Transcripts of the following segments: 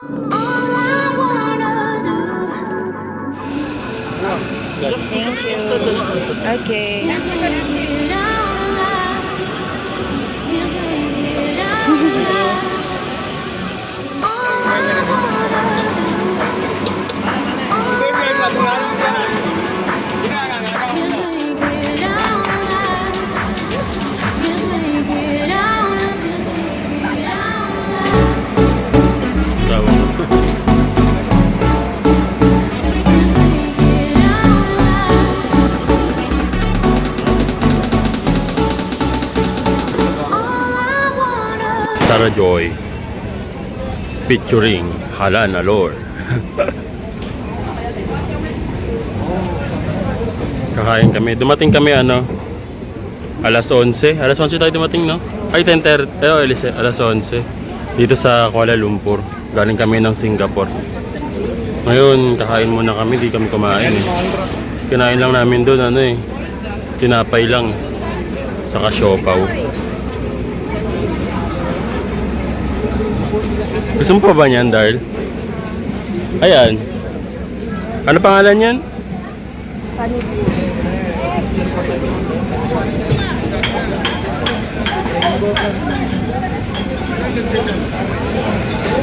Thank you. Okay. Sarah Joy featuring Halan Alor. Kakain kami. Dumating kami alas 11. Alas 11 tayo dumating, no? Ay, 10:30. Alas 11. Dito sa Kuala Lumpur. Galing kami ng Singapore. Ngayon, kakain muna kami. Di kami kumain eh. Kinain lang namin doon, tinapay lang. Saka siopaw. Gusto mo pa ba niyan, Darl? Ayan. Ano pangalan niyan?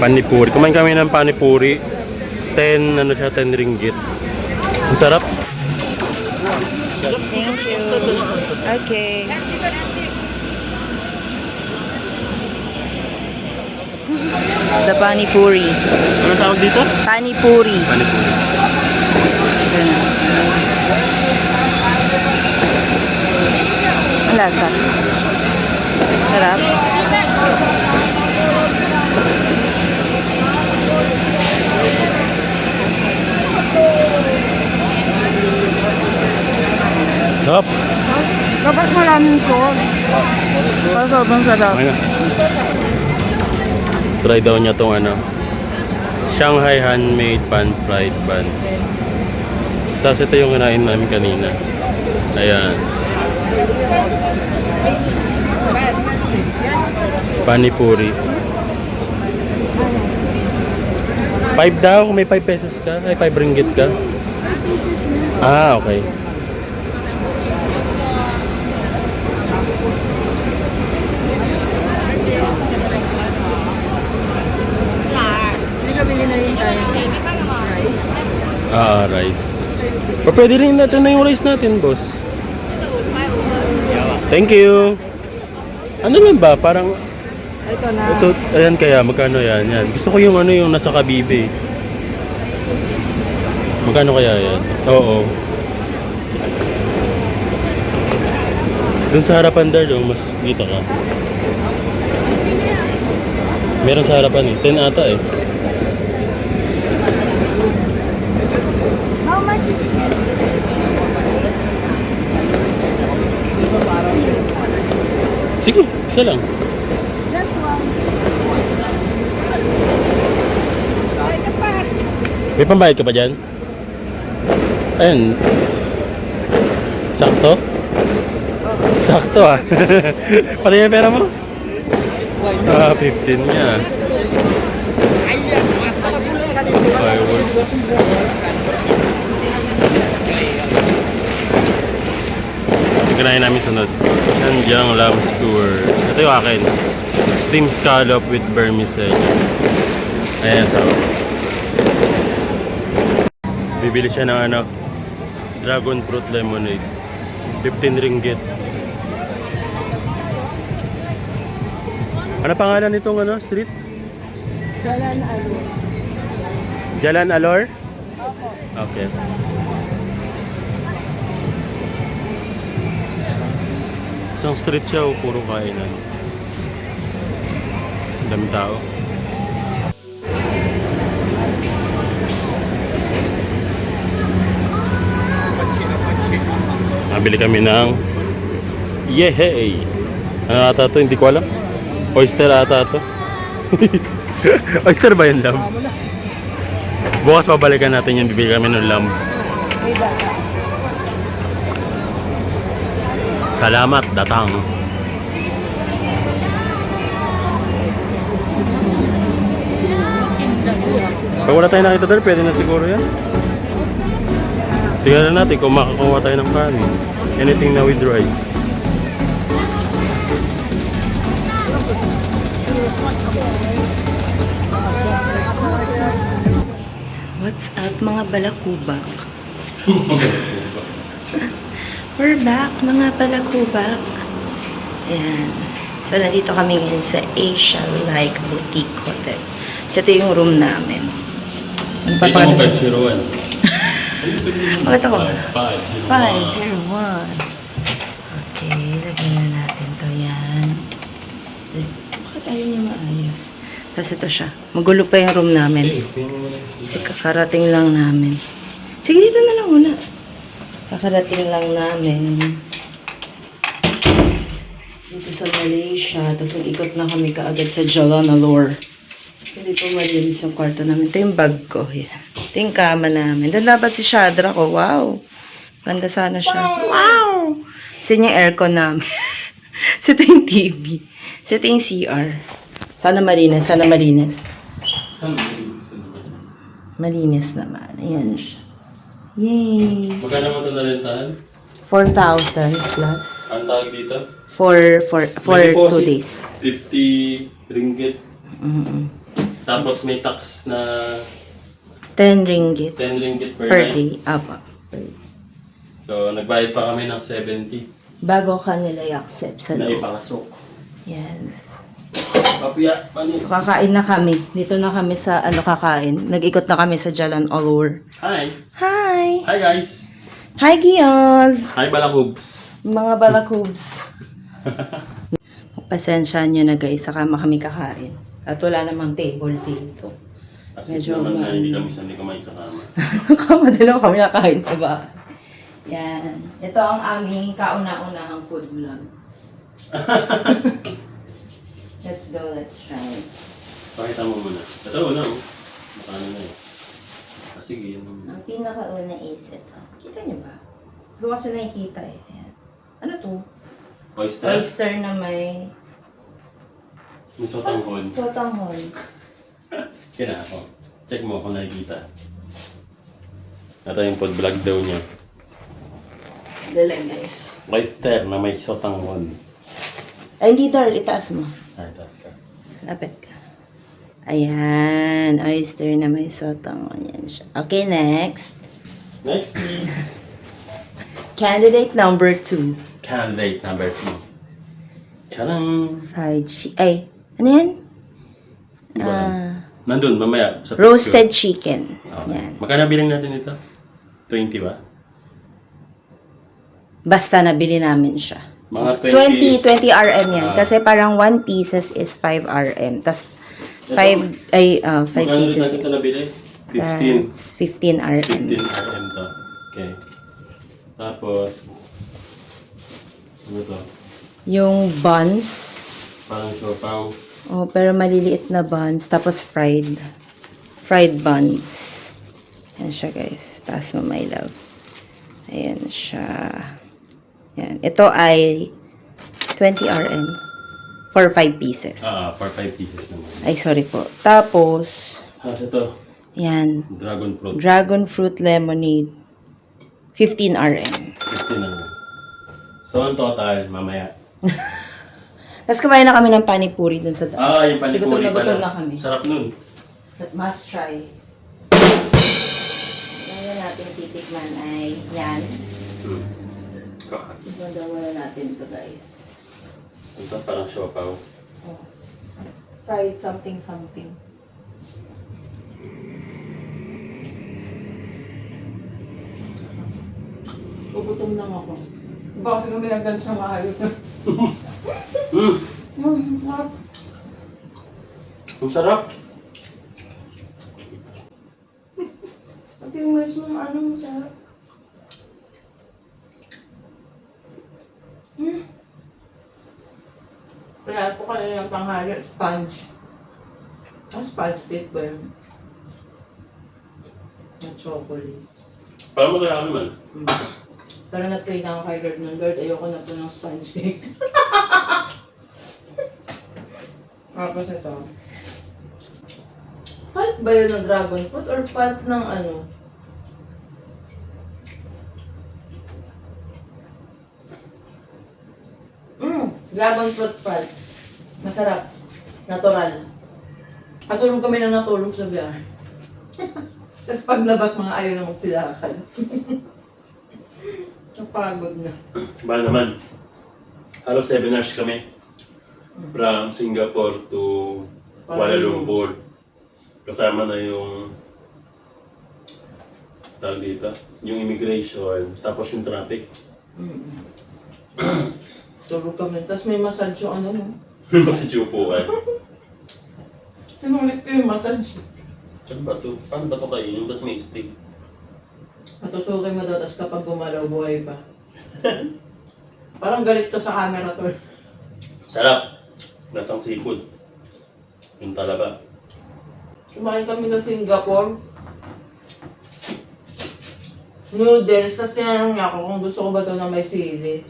Panipuri. Kumain kami ng panipuri. 10 ringgit. Ang sarap. Thank you. Okay. The Pani Puri. Ano tawag dito? Pani Puri. Panipuri. Ang lasa. Sarap. Sarap. Dapat maraming sauce. Para sobrang sarap. Okay na. Try daw niya tong Shanghai handmade pan fried buns. Tapos ito yung kinain namin kanina. Ayan. Panipuri. 5 daw, kung may 5 pesos ka. Ay, 5 ringgit ka. Ah, okay. Bili na rin tayo. Rice. Rice. O pwede rin natin na yung rice natin, boss. Thank you. Ano lang ba? Parang, Ito na. ito, ayan kaya, magkano yan? Yan. Gusto ko yung yung nasa Kabibe. Magkano kaya yan? Oo. Doon sa harapan daw, mas kita ka. Meron sa harapan 10 ata eh. How much is it? Sige, isa lang. Just one. May pambayad ka pa dyan? Ayun. Sakto? Sakto ah. Pati yung pera mo? 15 niya. Fireworks. Kinain namin sunod. Shanjiang lamb skewer. Ito yung akin. Steamed scallop with vermicelli. Ayan, so. Bibili siya ng dragon fruit lemonade. 15 ringgit. Ano pangalan nitong street? Jalan Alor. Jalan Alor? Opo. Okay. Isang street siya o puro kainan. Ang dami tao. Nabili kami ng yehey. Ano ata to? Hindi ko alam. Oyster ata to. Oyster ba yun, lamb? Bukas pabalikan natin yung bibili kami ng lamb. Salamat, datang. Pag wala tayo nakita doon, pwede na siguro yan. Tingnan na natin kung makakuha tayo ng kanin. Anything na with rice. What's up mga balakubak? We're back mga balakubak. Ayan. So nandito kami ngayon sa Asia Like Boutique Hotel. So ito yung room namin. Ano pa Dito mo pakita 501. Pakita ko. 501. 501. Okay, lagyan na natin to. Yan. Bakit ayaw niya maayos? Tapos ito siya. Magulo pa yung room namin. Kasi kakarating lang namin. Sige, dito na lang muna. Kakarating lang namin. Dito sa Malaysia. Tapos ikot na kami kaagad sa Jalanalore. Hindi po malinis yung kwarto namin. Ito yung bag ko. Yan. Ito yung kama namin. Doon dapat si Shadra ko. Wow! Ganda sana siya. Wow! Kasi yung aircon namin. So ito yung TV. So ito yung CR. Sana malinis. Sana malinis. Malinis naman. Ayan siya. Yay! Magkano mo ito narintahan? 4,000 plus. Ang tawag dito? For May 2 deposit, days. 50 ringgit. Mm-mm. Tapos may tax na 10 ringgit 10 ringgit per per night. day. Apa. So, nagbayad pa kami ng 70 Bago ka nila i-accept sa na loob. ipakasok. Yes. Papiya, panis. So, kakain na kami. Dito na kami sa, kakain. Nag-ikot na kami sa Jalanalore. Hi! Hi! Hi guys! Hi, Gios! Hi Balakubs! Mga balakubs. Pasensya nyo na guys, saka kami kakain. At wala namang table dito. Kasi Medyo naman na ma- hindi kami sanay kumain sa kama. So, kamadalaw kami nakain sa bahay. Yan. Ito ang aming kauna-unahang food vlog. Let's go, let's try. Pakita mo muna. Ito, wala mo. Makano na eh. Ah, sige, yan naman. Ang pinakauna is ito. Kita nyo ba? Hindi ko kasi nakikita eh. Ayan. Ano to? Oyster? Oyster na may May sotanghon. sotanghon. Kaya ako. Check mo kung nakikita. Ito yung food vlog daw niya. Dala guys. Oyster na may sotanghon. Ay, hindi Darl. Itaas mo. Ay, taas ka. Lapit ka. Ayan. Oyster na may sotanghon. Yan siya. Okay, next. Next, please. Candidate number 2. Candidate number 2. Charang! Fried Ay, ano yan? Di ba alam? Nandun, mamaya. Sa Roasted chicken. Okay. Yan. Magkano bilang natin ito? 20 ba? Basta nabili namin siya. Mga 20 RM yan. Ah. Kasi parang 1 pieces is 5 RM. Tapos 5 5 Magkano rin pieces. natin ito nabili? 15. That's 15 RM. 15 RM to. Okay. Tapos, ano to? Yung buns. Parang siopaw. Oh, pero maliliit na buns. Tapos fried. Fried buns. Yan siya guys. Taas mo my love. Ayan siya. Yan. Ito ay 20 RM. For 5 pieces. For 5 pieces naman. Ay, sorry po. Tapos, Ito, yan. dragon fruit. Dragon fruit lemonade. 15 RM. 15 naman. So, ang total, mamaya. Tapos kumain na kami ng panipuri dun sa Yung Kasi panipuri gutom pala. na kami. Sarap nun. But must try. Ngayon natin titikman ay yan. Kaka. Madawa natin to guys. Ito parang siopaw. Oh, fried something something. Gugutom lang ako. Diba kasi kami nagdan siya maayos. Ang sarap. Pati yung rice mo, ano masarap. Kaya po kanina yung panghali, sponge. Ang sponge cake ba yun? Na chocolate. Parang masaya naman. Pero na-pray na ako kay Lord ng Lord, ayoko na po ng sponge cake. Tapos ito. Pulp ba yun ng dragon fruit or pulp ng ano? Dragon fruit pulp. Masarap. Natural. Natulog kami na natulog sa biyahe. Tapos paglabas mga ayaw na magsilakal. Napagod na. Ba naman, halos 7 hours kami. From Singapore to Kuala Lumpur. Kasama na yung tawag dito, yung immigration, tapos yung traffic. Tulog kami. Tapos may massage yung ano, no? Kasi chupuan. Sinulit ko yung massage. Ano ba to? Paano ba to kainin? Ba't may stick? Matusukin mo daw, tapos kapag gumalaw, buhay pa. Parang galit to sa camera to. Sarap! Lasang seafood. Yung talaba. Kumain kami sa Singapore. Noodles, tapos tinanong niya ako kung gusto ko ba ito na may sili.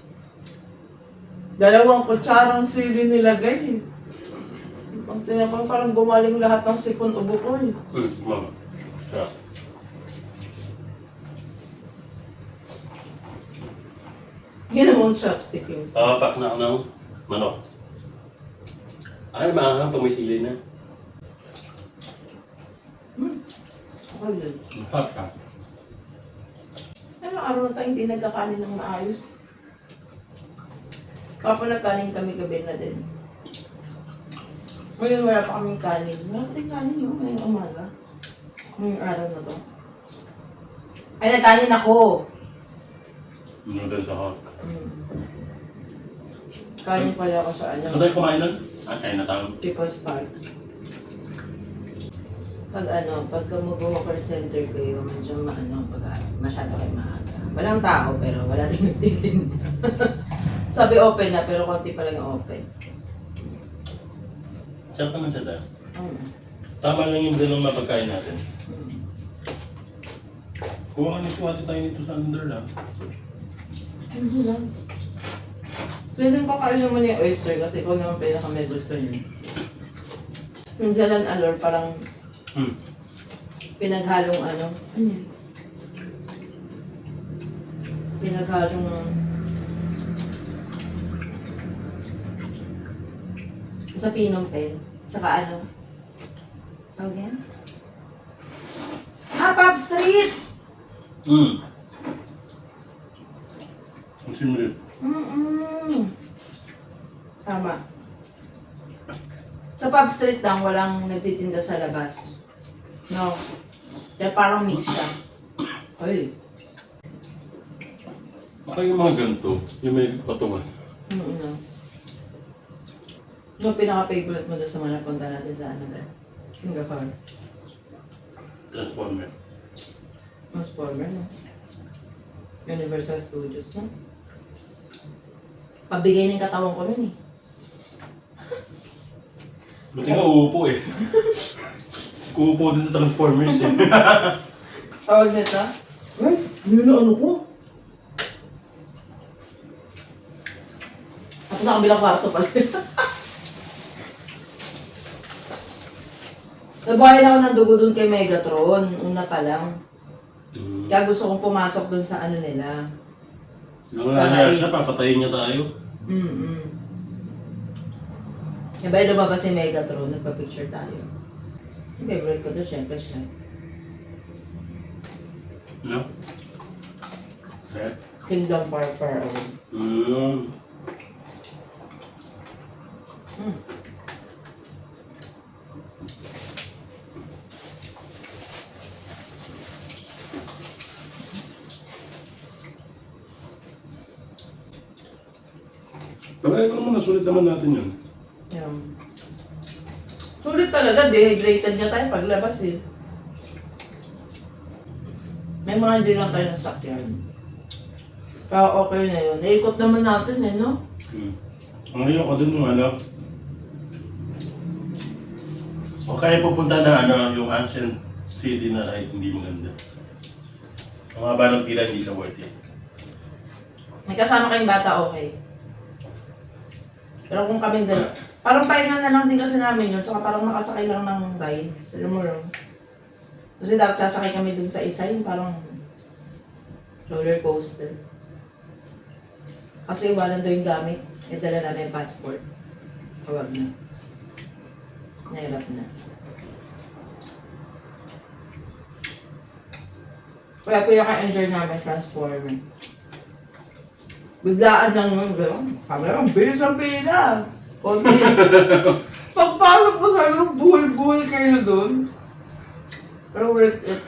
2 kutsarang sili nilagay. Ang tinapang parang gumaling lahat ng sipon ubo ko eh. Mama. Sarap. Ginawang chopstick yung sa. Papak na ako ng manok. Ay, maanghang pag may sili na. Okay yun. Hot ka. Ano araw na tayo hindi nagkakanin ng maayos. Kapag nagkanin kami gabi na din. Ngayon wala pa kaming kanin. Wala tayong kanin no? Ngayong umaga. Ngayong araw na to. Ay, nagkanin ako! Noodles sa hot. Kanin pala ako sa Saan ano. tayo kumain nun? Chinatown. People's Park. Pag gumagumapar center kayo, medyo masyado kayo maaga. Walang tao, pero wala din nagtitinda. Sabi open na, pero konti pa lang yung open. Saan ka man siya dahil? Tama lang yung ganun na pagkain natin. Kuha ka nito, ate tayo nito sa under lang. Hindi lang. Pwede pa kain naman yung oyster kasi ikaw naman pinaka may gusto niyo. Yung Jalan Alor parang pinaghalong ano? Ano yan? Pinaghalong sa Pinong Pen. Tsaka ano? Tawag yan? Pop Street! Ang simrit. Tama. Sa Pub Street lang, walang nagtitinda sa labas. No. Kaya parang mix siya. Ay. Baka yung mga ganito, yung may patungan. No. Ano pinaka-favorite mo doon sa mga napunta natin sa ano doon? Singapore. Transformer. Transformer, no? Universal Studios, no? Pabigay ng katawan ko nun eh. Buti nga uupo eh. Uupo din sa Transformers eh. Tawag nito? Ay, yun na ano ko. Tapos sa kabilang kwarto pala. Nabuhay na ako ng dugo dun kay Megatron. Una pa lang. Kaya gusto kong pumasok dun sa ano nila. Yung nga siya, papatayin niya tayo. Kaya ba lumabas si Megatron, nagpa-picture tayo. Yung favorite ko doon, syempre siya. No? Set? Kingdom Far Far Away. Bagay ko muna, sulit naman natin yun. Sulit talaga, dehydrated niya tayo paglabas eh. May mga hindi lang tayo nasakyan. Pero okay na yun. Naikot naman natin eh, no? Ang ngayon ko dun yung ano, o kaya pupunta na ano, yung ancient city na kahit hindi maganda. Ang haba ng pila, hindi siya worth it. May kasama kayong bata, okay. Pero kung kaming Parang pahinga na lang din kasi namin yun. Tsaka parang nakasakay lang ng rides. Alam mo yun. Kasi dapat sasakay kami dun sa isa yung parang roller coaster. Kasi iwanan daw yung gamit. E dala namin yung passport. Huwag na. Nahirap na. Kaya pinaka-enjoy namin transformer. Biglaan lang yun. Sabi lang, bilis ang pila. Konti. Pagpasok ko sa ano, buhay-buhay kayo doon. Pero worth it.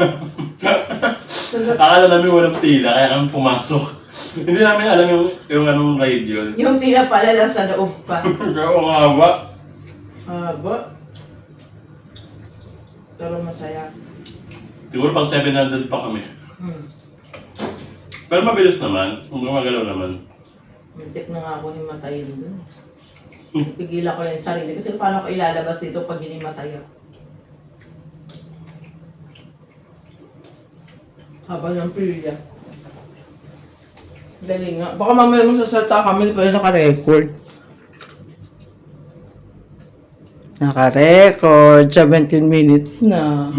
Akala namin walang pila, kaya kami pumasok. Hindi namin alam yung anong ride yun. Yung pila pala nasa loob pa. Pero ang haba. Haba. Pero masaya. Siguro pag 700 pa kami. Pero mabilis naman, kung gumagalaw naman. Muntik na nga ako himatayin doon. Pigilan ko lang yung sarili. Kasi paano ko ilalabas dito pag hinimatay ako? Haba ng pila. Dali nga. Baka mamaya magsasalta kami pero naka-record. Naka-record. 17 minutes na.